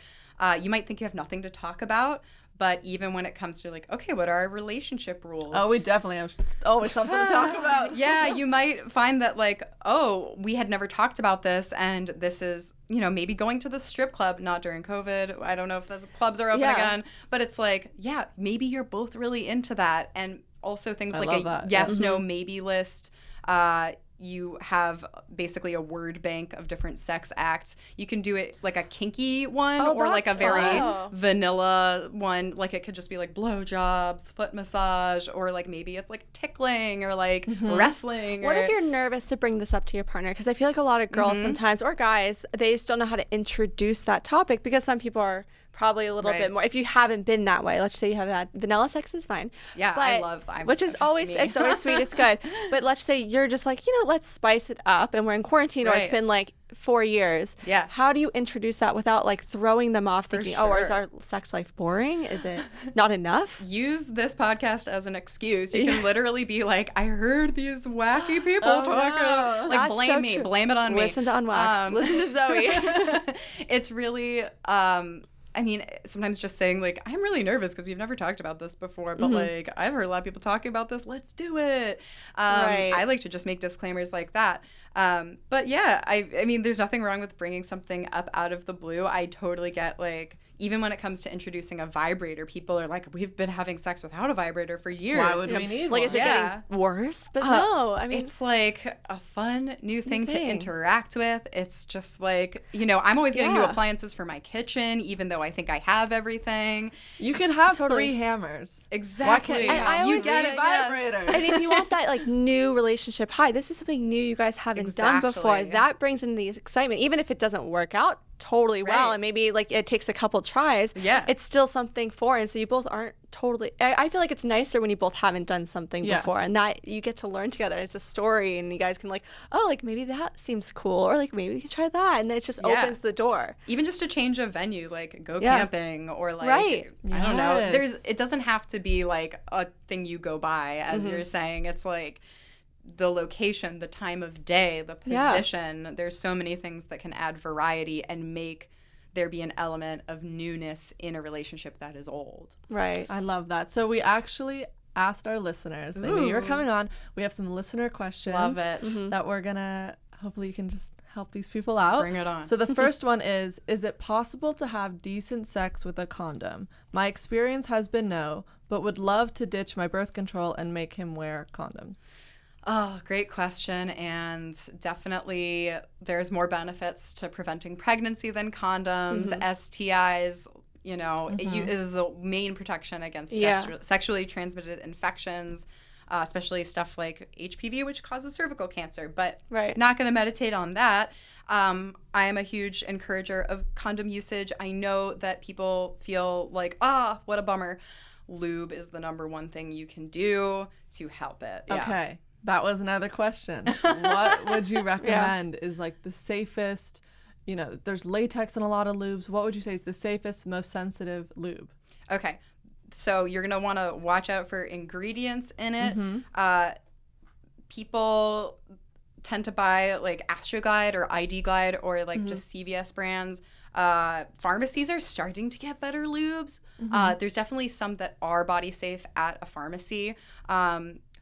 Speaker 7: You might think you have nothing to talk about, but even when it comes to like, okay, what are our relationship rules?
Speaker 5: Oh, we definitely have always something to talk about.
Speaker 7: Yeah, you might find that like, oh, we had never talked about this, and this is, you know, maybe going to the strip club, not during COVID. I don't know if those clubs are open again, but it's like, yeah, maybe you're both really into that. And also things like a yes, no, maybe list. You have basically a word bank of different sex acts. You can do it like a kinky one or like a very vanilla one. Like it could just be like blowjobs, foot massage, or like maybe it's like tickling or like wrestling.
Speaker 8: What if you're nervous to bring this up to your partner? Because I feel like a lot of girls sometimes, or guys, they just don't know how to introduce that topic, because some people are probably a little bit more, if you haven't been that way. Let's say you have had vanilla sex is fine.
Speaker 7: Yeah,
Speaker 8: but, which is always, it's always sweet, it's good. But let's say you're just like, you know, let's spice it up, and we're in quarantine, or it's been like 4 years.
Speaker 7: Yeah.
Speaker 8: How do you introduce that without like throwing them off thinking, oh, is our sex life boring? Is it not enough?
Speaker 7: Use this podcast as an excuse. You can literally be like, I heard these wacky people talking. Like,
Speaker 8: That's
Speaker 7: blame
Speaker 8: so
Speaker 7: me.
Speaker 8: true.
Speaker 7: Blame it on me.
Speaker 8: Listen to Unwaxed. Listen to Zoe.
Speaker 7: It's really... I mean, sometimes just saying, like, I'm really nervous because we've never talked about this before, but, like, I've heard a lot of people talking about this. Let's do it. I like to just make disclaimers like that. But, yeah, I mean, there's nothing wrong with bringing something up out of the blue. I totally get, like, even when it comes to introducing a vibrator, people are like, we've been having sex without a vibrator for years.
Speaker 5: Why would we need
Speaker 8: like,
Speaker 5: one?
Speaker 8: is it getting worse? But no, I mean,
Speaker 7: it's like a fun new thing to interact with. It's just like, you know, I'm always getting new appliances for my kitchen, even though I think I have everything.
Speaker 5: You can have 3 hammers.
Speaker 7: Exactly.
Speaker 8: And I always
Speaker 5: get
Speaker 8: say,
Speaker 5: a vibrator.
Speaker 8: And if you want that like new relationship high, this is something new you guys haven't done before. That brings in the excitement, even if it doesn't work out totally well, and maybe like it takes a couple tries.
Speaker 7: Yeah,
Speaker 8: it's still something foreign, so you both aren't totally. I feel like it's nicer when you both haven't done something before, and that you get to learn together. It's a story, and you guys can like, oh, like maybe that seems cool, or like maybe we can try that, and then it just opens the door.
Speaker 7: Even just a change of venue, like go camping, or like I don't know. It doesn't have to be like a thing you go by, as you're saying. It's like the location, the time of day, the position. There's so many things that can add variety and make there be an element of newness in a relationship that is old.
Speaker 8: Right.
Speaker 5: I love that. So we actually asked our listeners. They knew you were coming on. We have some listener questions.
Speaker 7: Love it.
Speaker 5: That we're going to, hopefully you can just help these people out.
Speaker 7: Bring it on.
Speaker 5: So the first one is it possible to have decent sex with a condom? My experience has been no, but would love to ditch my birth control and make him wear condoms.
Speaker 7: Oh, great question. And definitely there's more benefits to preventing pregnancy than condoms. STIs, you know, is the main protection against sexually transmitted infections, especially stuff like HPV, which causes cervical cancer. But not going to meditate on that. I am a huge encourager of condom usage. I know that people feel like, what a bummer. Lube is the number one thing you can do to help it. Yeah.
Speaker 5: Okay. That was another question. What would you recommend is like the safest, you know, there's latex in a lot of lubes. What would you say is the safest, most sensitive lube?
Speaker 7: Okay. So you're going to want to watch out for ingredients in it. People tend to buy like Astroglide or ID Glide or like just CVS brands. Pharmacies are starting to get better lubes. There's definitely some that are body safe at a pharmacy.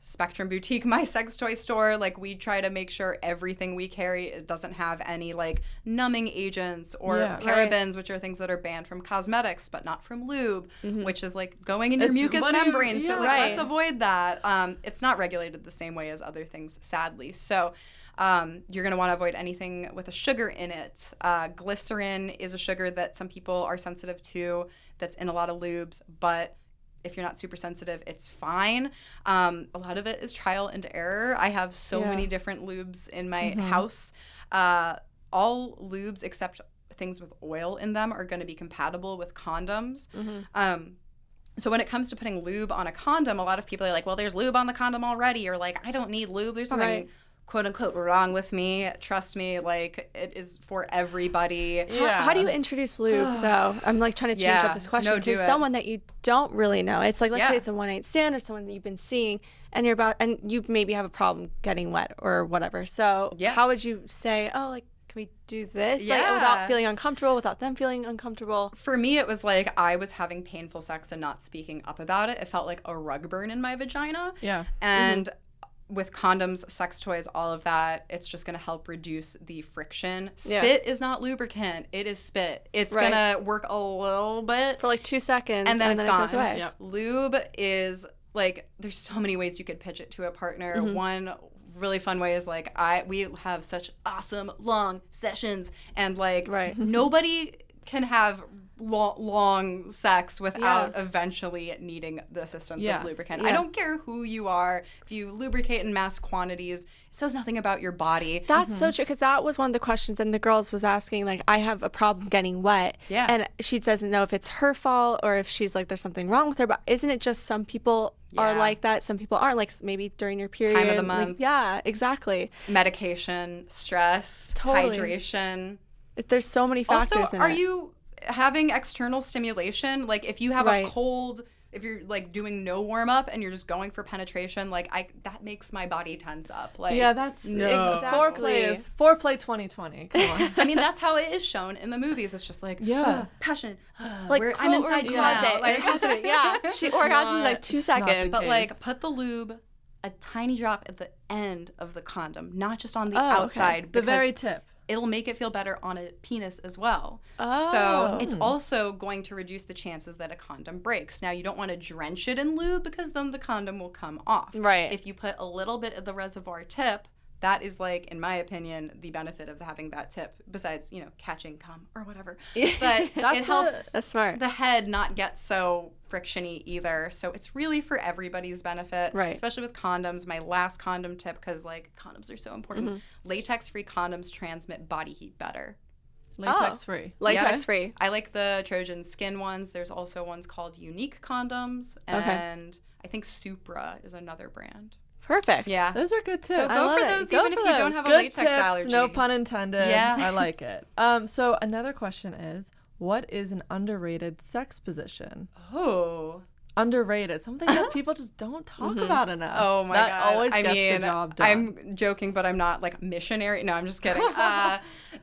Speaker 7: Spectrum Boutique, my sex toy store, like we try to make sure everything we carry doesn't have any like numbing agents or parabens, which are things that are banned from cosmetics but not from lube, which is like going in your mucous membrane. So like, let's avoid that. It's not regulated the same way as other things, sadly. So you're going to want to avoid anything with a sugar in it. Glycerin is a sugar that some people are sensitive to that's in a lot of lubes, but if you're not super sensitive, it's fine. A lot of it is trial and error. I have so many different lubes in my house. All lubes except things with oil in them are going to be compatible with condoms. So when it comes to putting lube on a condom, a lot of people are like, well, there's lube on the condom already, or like, I don't need lube. There's nothing quote unquote wrong with me. Trust me, like it is for everybody.
Speaker 8: How do you introduce lube though? I'm like trying to change up this question to someone that you don't really know. It's like, let's say it's a one night stand or someone that you've been seeing and you maybe have a problem getting wet or whatever. So how would you say, oh, like, can we do this? Like, without feeling uncomfortable, without them feeling uncomfortable?
Speaker 7: For me, it was like I was having painful sex and not speaking up about it. It felt like a rug burn in my vagina. Yeah. And with condoms, sex toys, all of that, it's just going to help reduce the friction. Spit is not lubricant. It is spit. It's going to work a little bit.
Speaker 8: For like 2 seconds.
Speaker 7: And then it's gone.
Speaker 8: It goes away.
Speaker 7: Lube is like, there's so many ways you could pitch it to a partner. One really fun way is like, we have such awesome long sessions and like nobody can have long sex without eventually needing the assistance of lubricant. I don't care who you are. If you lubricate in mass quantities, it says nothing about your body.
Speaker 8: That's so true, because that was one of the questions, and the girls was asking, like, I have a problem getting wet. Yeah. And she doesn't know if it's her fault or if she's like, there's something wrong with her. But isn't it just some people are like that, some people aren't, like maybe during your period.
Speaker 7: Time of the month.
Speaker 8: Like, exactly.
Speaker 7: Medication, stress, hydration.
Speaker 8: There's so many factors
Speaker 7: also,
Speaker 8: in it.
Speaker 7: Are you having external stimulation? Like if you have a cold, if you're like doing no warm up and you're just going for penetration, like that makes my body tense up. Like
Speaker 5: that's exactly foreplay 2020. Come on.
Speaker 7: I mean, that's how it is shown in the movies. It's just like passion.
Speaker 8: Like
Speaker 7: I'm inside you now.
Speaker 8: Like, she orgasms like 2 seconds.
Speaker 7: But like put the lube a tiny drop at the end of the condom, not just on the outside.
Speaker 5: The very tip.
Speaker 7: It'll make it feel better on a penis as well. So it's also going to reduce the chances that a condom breaks. Now, you don't want to drench it in lube because then the condom will come off.
Speaker 8: Right.
Speaker 7: If you put a little bit of the reservoir tip, that is like, in my opinion, the benefit of having that tip, besides, catching cum or whatever. But it helps
Speaker 8: that's smart.
Speaker 7: The head not get so frictiony either. So it's really for everybody's benefit, especially with condoms. My last condom tip, because like condoms are so important, latex-free condoms transmit body heat better.
Speaker 5: Latex-free.
Speaker 8: Latex-free.
Speaker 7: I like the Trojan skin ones. There's also ones called Unique condoms, and I think Supra is another brand.
Speaker 8: Perfect.
Speaker 7: Yeah.
Speaker 5: Those are good tips.
Speaker 7: So go for those even if you don't have a latex allergy.
Speaker 5: No pun intended.
Speaker 7: Yeah.
Speaker 5: I like it. So another question is, what is an underrated sex position?
Speaker 7: Oh.
Speaker 5: Underrated. Something that people just don't talk about enough.
Speaker 7: Oh my
Speaker 5: God.
Speaker 7: That
Speaker 5: always gets the job done.
Speaker 7: I'm joking, but I'm not like missionary. No, I'm just kidding.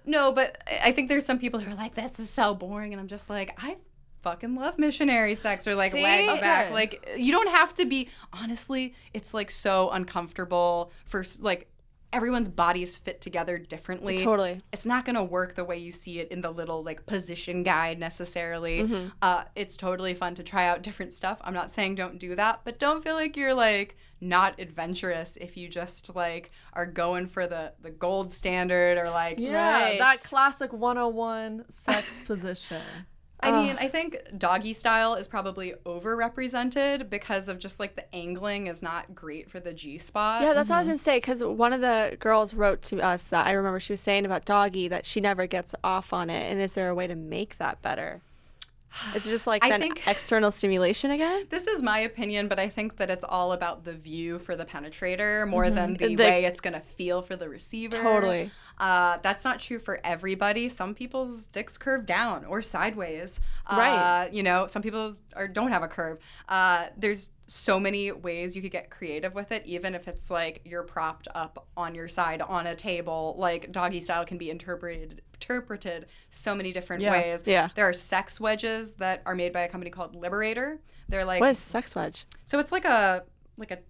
Speaker 7: No, but I think there's some people who are like, this is so boring. And I'm just like, I fucking love missionary sex or like legs back. Like you don't have to be, honestly, it's like so uncomfortable for like everyone's bodies fit together differently.
Speaker 8: Totally.
Speaker 7: It's not going to work the way you see it in the little like position guide necessarily. It's totally fun to try out different stuff. I'm not saying don't do that, but don't feel like you're like not adventurous if you just like are going for the gold standard or like
Speaker 5: that classic 101 sex position.
Speaker 7: I mean, I think doggy style is probably overrepresented because of just like the angling is not great for the G-spot.
Speaker 8: Yeah, that's what I was going to say, because one of the girls wrote to us that I remember she was saying about doggy that she never gets off on it. And is there a way to make that better? Is it just like external stimulation again?
Speaker 7: This is my opinion, but I think that it's all about the view for the penetrator more than the way it's going to feel for the receiver.
Speaker 8: Totally.
Speaker 7: That's not true for everybody. Some people's dicks curve down or sideways.
Speaker 8: Right.
Speaker 7: Some people don't have a curve. There's so many ways you could get creative with it, even if it's like you're propped up on your side on a table. Like doggy style can be interpreted so many different ways.
Speaker 8: Yeah.
Speaker 7: There are sex wedges that are made by a company called Liberator. They're like,
Speaker 8: what is sex wedge?
Speaker 7: So it's like a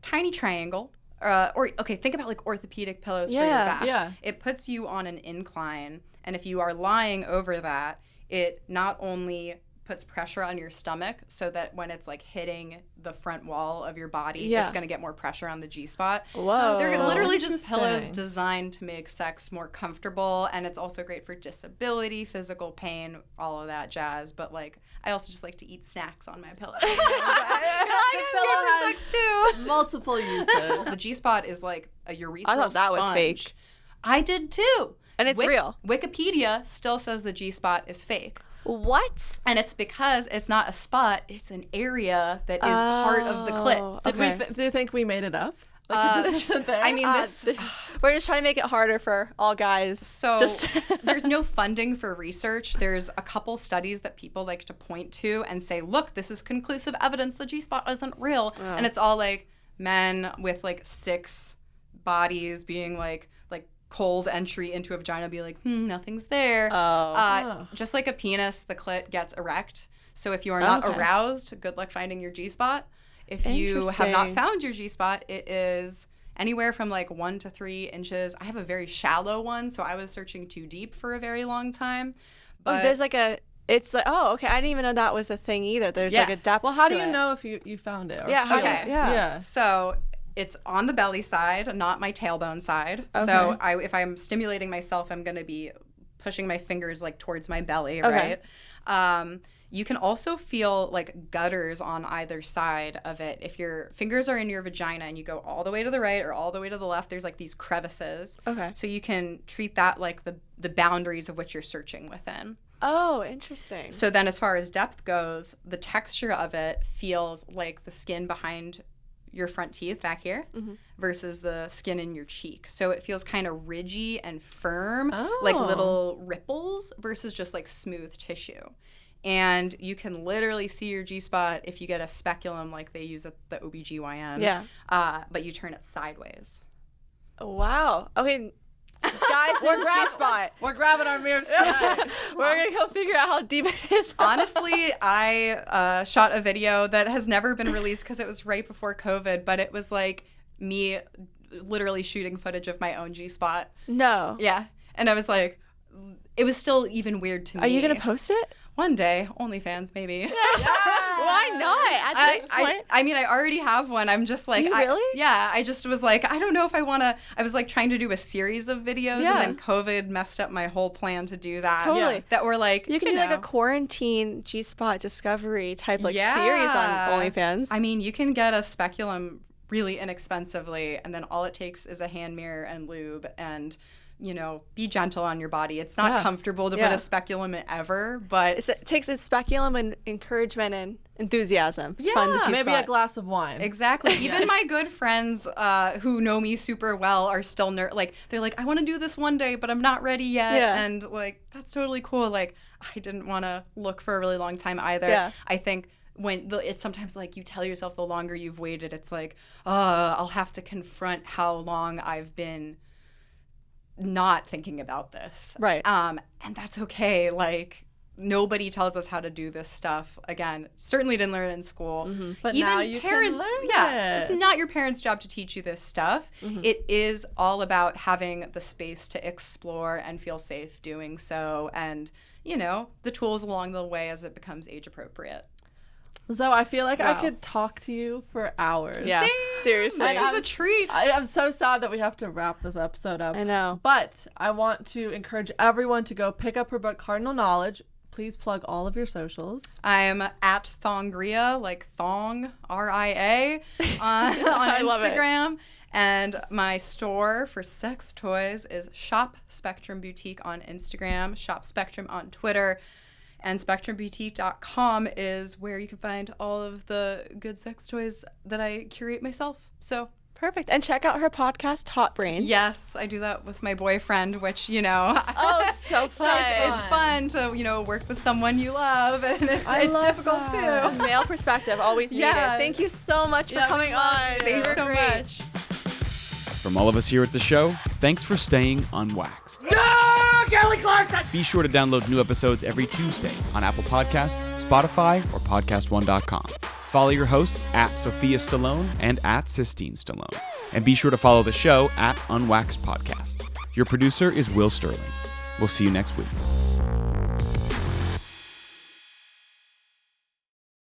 Speaker 7: tiny triangle. Think about like orthopedic pillows for your back.
Speaker 5: Yeah.
Speaker 7: It puts you on an incline, and if you are lying over that, it not only puts pressure on your stomach so that when it's like hitting the front wall of your body, it's going to get more pressure on the G-spot.
Speaker 8: Whoa.
Speaker 7: They're literally just pillows designed to make sex more comfortable, and it's also great for disability, physical pain, all of that jazz. But like, I also just like to eat snacks on my pillow.
Speaker 5: Pillow has
Speaker 7: sex too.
Speaker 5: multiple uses.
Speaker 7: The G-spot is like a urethral
Speaker 8: I thought that was
Speaker 7: sponge.
Speaker 8: fake.
Speaker 7: I did too.
Speaker 8: And it's real.
Speaker 7: Wikipedia still says the G-spot is fake.
Speaker 8: What?
Speaker 7: And it's because it's not a spot, it's an area that is part of the clit.
Speaker 5: Do you think we made it up? Like it just isn't there.
Speaker 7: I mean, this.
Speaker 8: We're just trying to make it harder for all guys.
Speaker 7: So
Speaker 8: Just
Speaker 7: there's no funding for research. There's a couple studies that people like to point to and say, look, this is conclusive evidence the G-spot isn't real. And it's all like men with like 6 bodies being like cold entry into a vagina, be like, nothing's there. Just like a penis, the clit gets erect. So if you are not aroused, good luck finding your G-spot. If you have not found your G-spot, it is anywhere from like 1 to 3 inches. I have a very shallow one, so I was searching too deep for a very long time. But
Speaker 8: there's like it's like, oh, okay, I didn't even know that was a thing either. There's like a depth.
Speaker 5: Well, how
Speaker 8: to
Speaker 5: do you
Speaker 8: it.
Speaker 5: know if you found it? Or
Speaker 8: Yeah,
Speaker 5: feel
Speaker 8: okay,
Speaker 5: it?
Speaker 8: yeah.
Speaker 7: So it's on the belly side, not my tailbone side. So if I'm stimulating myself, I'm going to be pushing my fingers like towards my belly, right? You can also feel like gutters on either side of it. If your fingers are in your vagina and you go all the way to the right or all the way to the left, there's like these crevices.
Speaker 8: Okay.
Speaker 7: So you can treat that like the boundaries of what you're searching within.
Speaker 8: Oh, interesting.
Speaker 7: So then as far as depth goes, the texture of it feels like the skin behind your front teeth back here versus the skin in your cheek. So it feels kind of ridgy and firm, like little ripples versus just like smooth tissue. And you can literally see your G-spot if you get a speculum like they use at the OBGYN.
Speaker 8: Yeah.
Speaker 7: But you turn it sideways.
Speaker 8: Wow. Okay, guys, we're G-spot.
Speaker 5: We're grabbing our mirrors tonight.
Speaker 8: We're gonna go figure out how deep it is.
Speaker 7: Honestly, I shot a video that has never been released because it was right before COVID, but it was like me literally shooting footage of my own G-spot.
Speaker 8: No.
Speaker 7: Yeah. And I was like, it was still even weird to me.
Speaker 8: Are you gonna post it?
Speaker 7: One day, OnlyFans maybe.
Speaker 8: Why not? At this point.
Speaker 7: I mean, I already have one. I'm just like,
Speaker 8: Do you really?
Speaker 7: Yeah. I just was like, I don't know if I want to. I was like trying to do a series of videos, and then COVID messed up my whole plan to do that.
Speaker 8: Totally.
Speaker 7: Yeah. That were like,
Speaker 8: You can do like a quarantine G-spot discovery type series on OnlyFans.
Speaker 7: I mean, you can get a speculum really inexpensively, and then all it takes is a hand mirror and lube and, you know, be gentle on your body. It's not comfortable to put a speculum in ever, but
Speaker 8: it takes a speculum and encouragement and enthusiasm to find the G-spot.
Speaker 5: Maybe a glass of wine.
Speaker 7: Exactly. Even my good friends who know me super well are still like, they're like, I want to do this one day, but I'm not ready yet.
Speaker 8: Yeah.
Speaker 7: And like, that's totally cool. Like, I didn't want to look for a really long time either.
Speaker 8: Yeah.
Speaker 7: I think when it's sometimes like you tell yourself the longer you've waited, it's like, I'll have to confront how long I've been not thinking about this.
Speaker 8: Right.
Speaker 7: And that's okay. Like, nobody tells us how to do this stuff. Again, certainly didn't learn it in school.
Speaker 5: But
Speaker 7: even
Speaker 5: now you
Speaker 7: parents,
Speaker 5: can learn it.
Speaker 7: It's not your parents' job to teach you this stuff. It is all about having the space to explore and feel safe doing so, and, you know, the tools along the way as it becomes age appropriate.
Speaker 5: So I feel like I could talk to you for hours.
Speaker 8: Yeah. Seriously.
Speaker 7: This was a treat.
Speaker 5: I'm so sad that we have to wrap this episode up.
Speaker 8: I know.
Speaker 5: But I want to encourage everyone to go pick up her book, Cardinal Knowledge. Please plug all of your socials.
Speaker 7: I'm at Thongria, like thong, R-I-A, on Instagram. And my store for sex toys is Shop Spectrum Boutique on Instagram, Shop Spectrum on Twitter. And SpectrumBoutique.com is where you can find all of the good sex toys that I curate myself. So
Speaker 8: Perfect. And check out her podcast, Hot Brain.
Speaker 7: yes, I do that with my boyfriend, which, you know,
Speaker 8: Oh, so fun.
Speaker 7: it's fun to, you know, work with someone you love, and it's difficult too.
Speaker 8: Male perspective, always needed.
Speaker 7: Yeah.
Speaker 8: Thank you so much for coming on.
Speaker 7: Thanks
Speaker 8: You were
Speaker 7: so
Speaker 8: great.
Speaker 7: much.
Speaker 1: From all of us here at the show, thanks for staying unwaxed.
Speaker 2: No, Kelly Clarkson!
Speaker 1: Be sure to download new episodes every Tuesday on Apple Podcasts, Spotify, or PodcastOne.com. Follow your hosts at Sophia Stallone and at Sistine Stallone. And be sure to follow the show at Unwaxed Podcast. Your producer is Will Sterling. We'll see you next week.